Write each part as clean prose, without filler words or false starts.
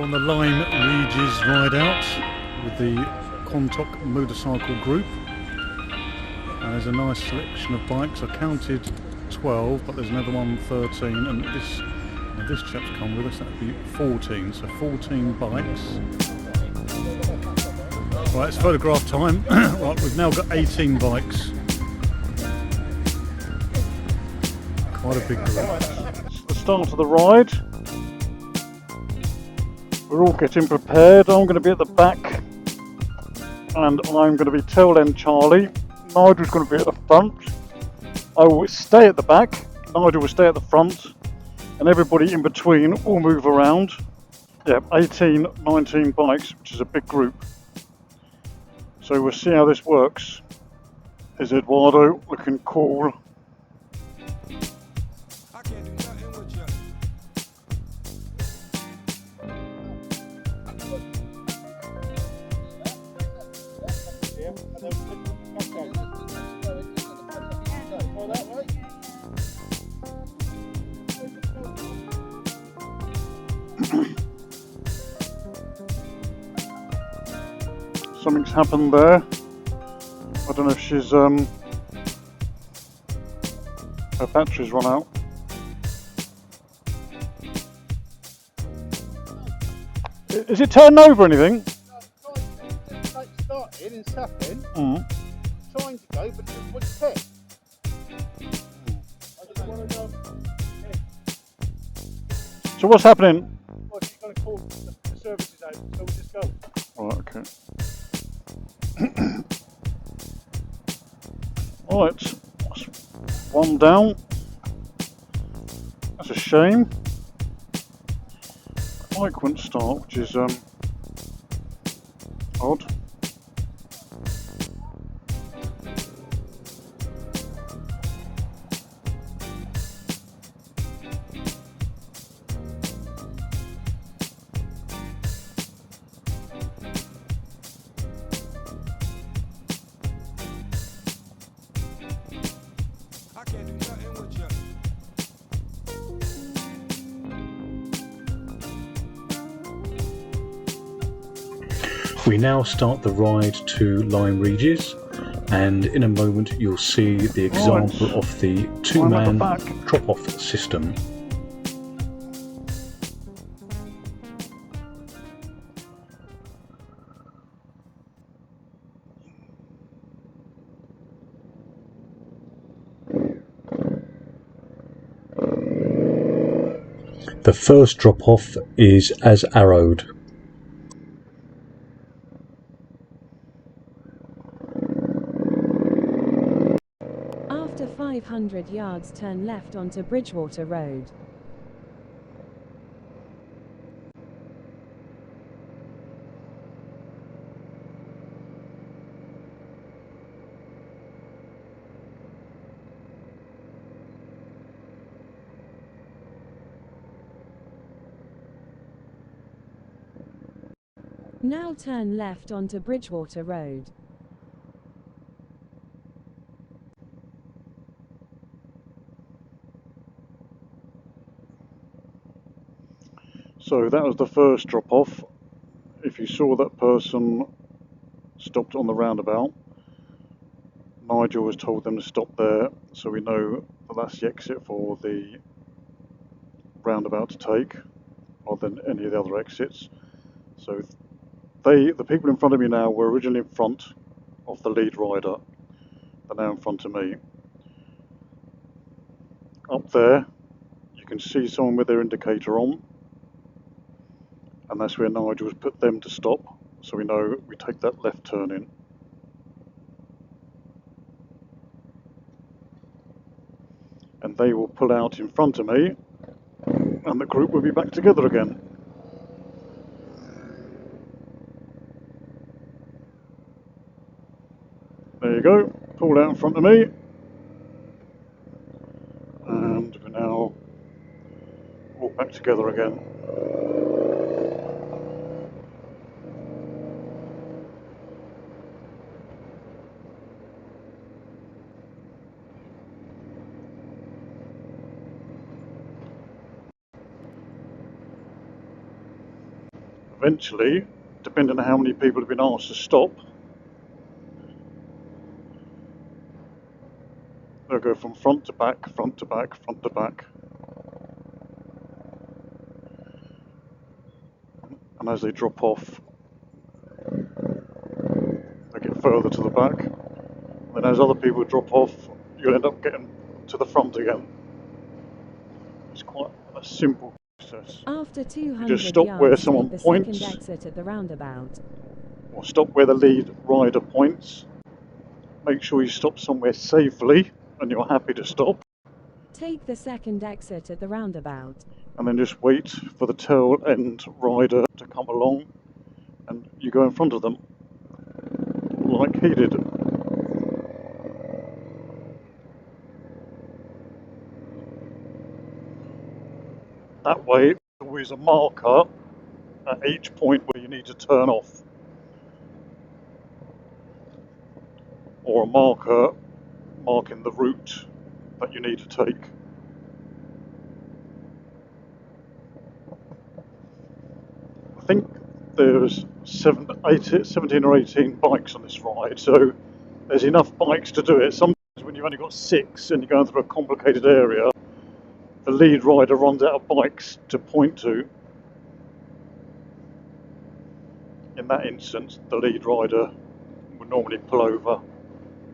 on the Lyme Regis ride out with the Quantock Motorcycle Group, and there's a nice selection of bikes. I counted 12, but there's another one 13, and this chap's come with us, that'd be 14, so 14 bikes. Right, it's photograph time. Right, we've now got 18 bikes. Quite a big group. It's the start of the ride. We're all getting prepared. I'm going to be at the back, and I'm going to be tail end Charlie. Nigel's going to be at the front. I will stay at the back. Nigel will stay at the front, and everybody in between will move around. Yeah, 18, 19 bikes, which is a big group. So we'll see how this works. Is Eduardo looking cool? Something's happened there. I don't know if she's her battery's run out. Is it turning over or anything? No, it's started in Sapping. Trying to go, but it doesn't want to fit. I just want to know. So what's happening? Well, she's going to call the services out, so we'll just go. Right, okay. Alright, that's one down. That's a shame. The bike wouldn't start, which is odd. We now start the ride to Lyme Regis, and in a moment you'll see the example of the two-man drop-off system. The first drop-off is as arrowed. After 500 yards, turn left onto Bridgewater Road. Now turn left onto Bridgewater Road. So that was the first drop off. If you saw that person stopped on the roundabout, Nigel was told them to stop there, so we know that that's the exit for the roundabout to take, rather than any of the other exits. So the people in front of me now were originally in front of the lead rider. They're now in front of me. Up there, you can see someone with their indicator on, and that's where Nigel's put them to stop, so we know we take that left turn in. And they will pull out in front of me, and the group will be back together again. There you go, pulled out in front of me, and we're now all back together again. eventually, depending on how many people have been asked to stop, they'll go from front to back, front to back, front to back. And as they drop off, they get further to the back. And then as other people drop off, you'll end up getting to the front again. It's quite a simple process. After 200 You just stop where yards, someone take the points, second exit at the roundabout. or stop where the lead rider points. Make sure you stop somewhere safely and you're happy to stop. Take the second exit at the roundabout. And then just wait for the tail end rider to come along and you go in front of them like he did. That way, there's always a marker at each point where you need to turn off, or a marker marking the route that you need to take. I think there's 17 or 18 bikes on this ride, so there's enough bikes to do it. Sometimes when you've only got 6 and you're going through a complicated area, the lead rider runs out of bikes to point to. In that instance, the lead rider would normally pull over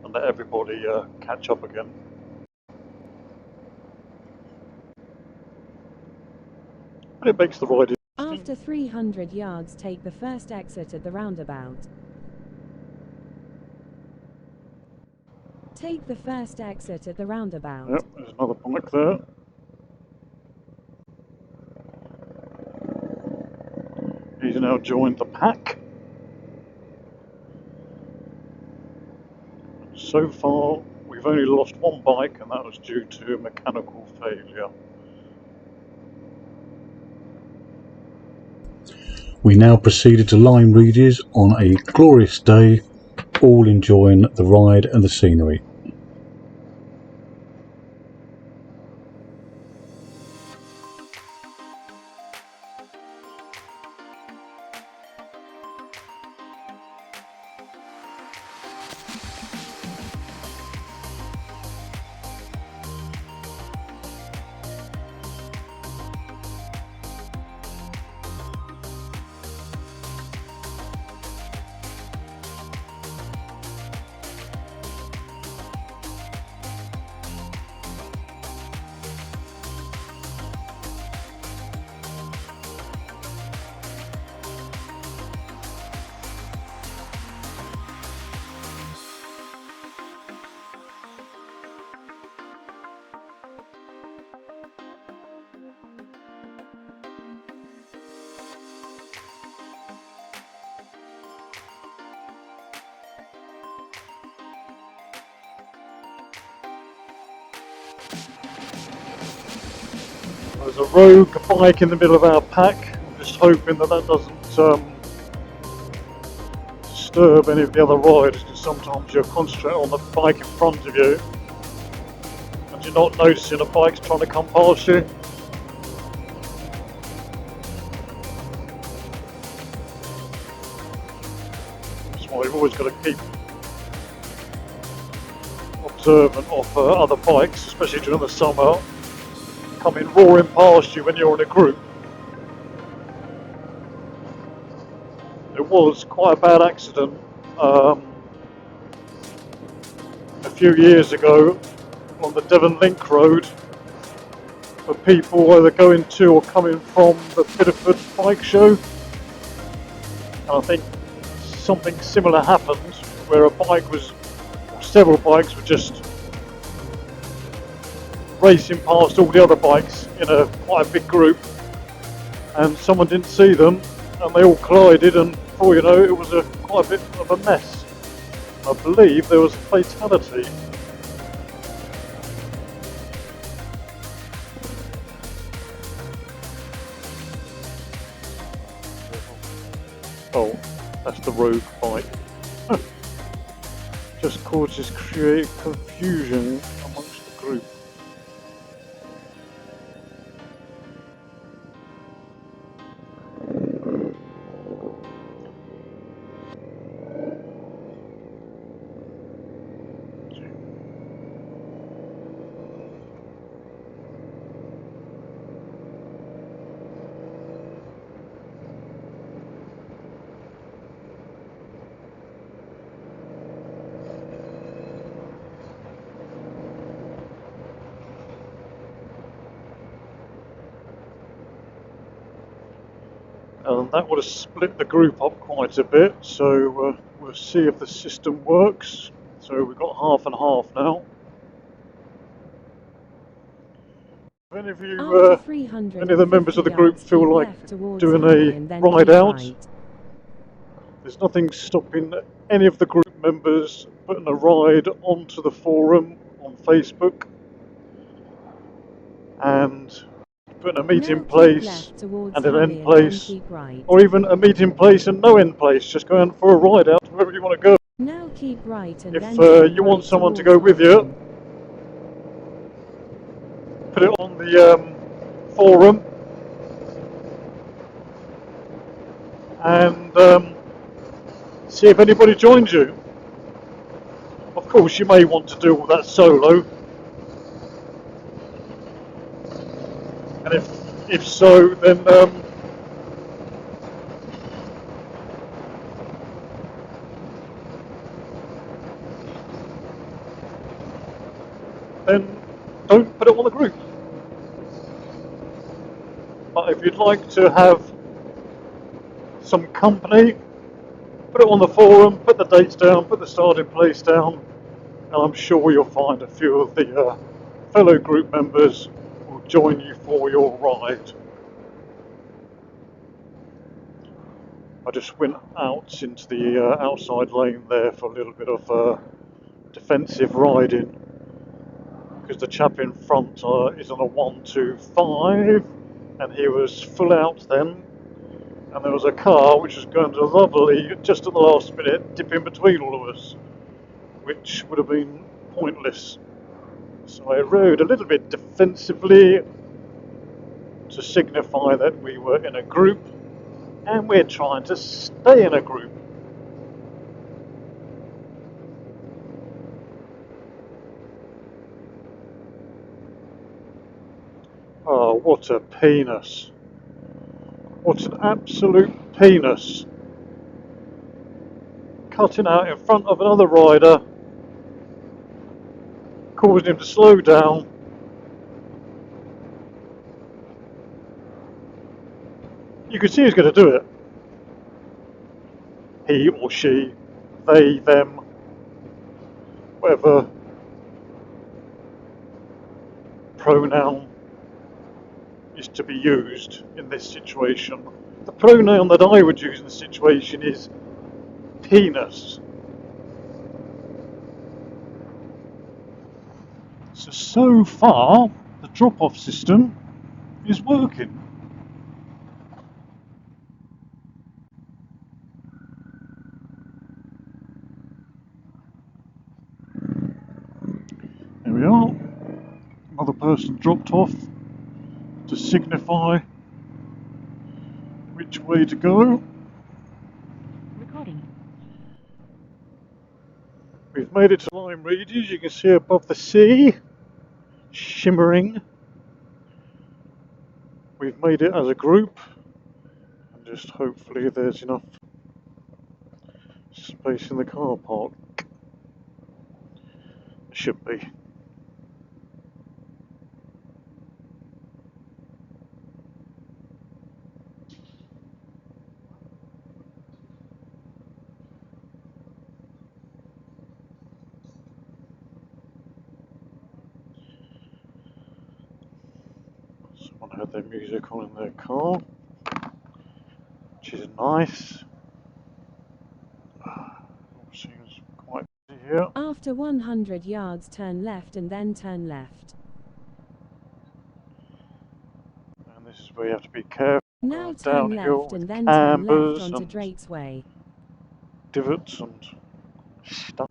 and let everybody catch up again. But it makes the ride interesting. After 300 yards, take the first exit at the roundabout. Take the first exit at the roundabout. Yep, there's another bike there. He's now joined the pack. So far, we've only lost one bike, and that was due to mechanical failure. We now proceeded to Lyme Regis on a glorious day, all enjoying the ride and the scenery. There's a rogue bike in the middle of our pack. I'm just hoping that that doesn't disturb any of the other riders, because sometimes you're concentrating on the bike in front of you and you're not noticing a bike's trying to come past you. That's why you've always got to keep observant of other bikes, especially during the summer, coming roaring past you when you're in a group. It was quite a bad accident a few years ago on the Devon Link Road for people either going to or coming from the Bideford bike show. And I think something similar happened where a bike was, or several bikes were just racing past all the other bikes in a quite a big group, and someone didn't see them and they all collided, and before you know it was quite a bit of a mess. I believe there was a fatality. Oh, that's the rogue bike. Just create confusion amongst the group. and that would have split the group up quite a bit, so we'll see if the system works. So we've got half and half now. If any of you, any of the members of the group feel like doing a ride out, there's nothing stopping any of the group members putting a ride onto the forum on Facebook and putting a meeting place and an end place, or even a meeting place and no end place. Just going for a ride out wherever you want to go. Now keep right and If you want someone to go with you, put it on the forum and see if anybody joins you. Of course, you may want to do all that solo, and if so, then don't put it on the group. But if you'd like to have some company, put it on the forum, put the dates down, put the starting place down, and I'm sure you'll find a few of the fellow group members will join you for your ride. I just went out into the outside lane there for a little bit of defensive riding, because the chap in front is on a 125 and he was full out then, and there was a car which was going to lovely just at the last minute dip in between all of us, which would have been pointless. So I rode a little bit defensively to signify that we were in a group and we're trying to stay in a group. Oh, what a penis. What an absolute penis. Cutting out in front of another rider, causing him to slow down. You could see he's going to do it. He or she, they, them, whatever pronoun is to be used in this situation. The pronoun that I would use in this situation is penis. So far, the drop-off system is working. There we are. Another person dropped off to signify which way to go. Recording. We've made it to Lyme Regis. You can see above the sea, shimmering. We've made it as a group, and just hopefully there's enough space in the car park. Should be. Someone had their music on in their car, which is nice. Seems quite busy here. After 100 yards, turn left and then turn left. And this is where you have to be careful. Now turn Downhill left with and then turn left cambers onto and Drake's Way. divots and stuff.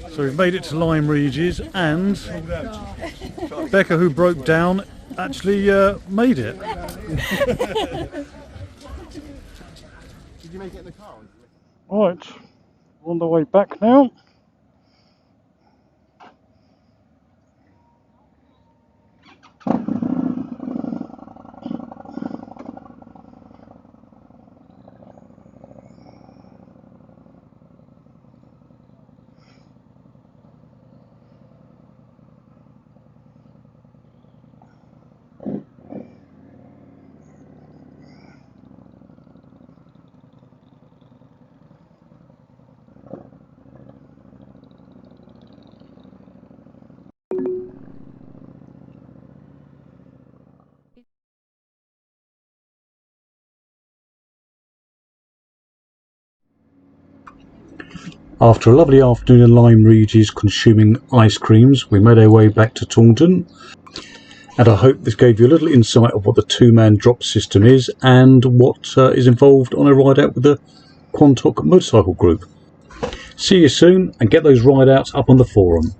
So we've made it to Lyme Regis, and Becca, who broke down, actually made it. Did you make it in the car? Right, we're on the way back now. After a lovely afternoon in Lyme Regis consuming ice creams, we made our way back to Taunton, and I hope this gave you a little insight of what the two-man drop system is and what is involved on a ride out with the Quantock Motorcycle Group. See you soon, and get those ride outs up on the forum.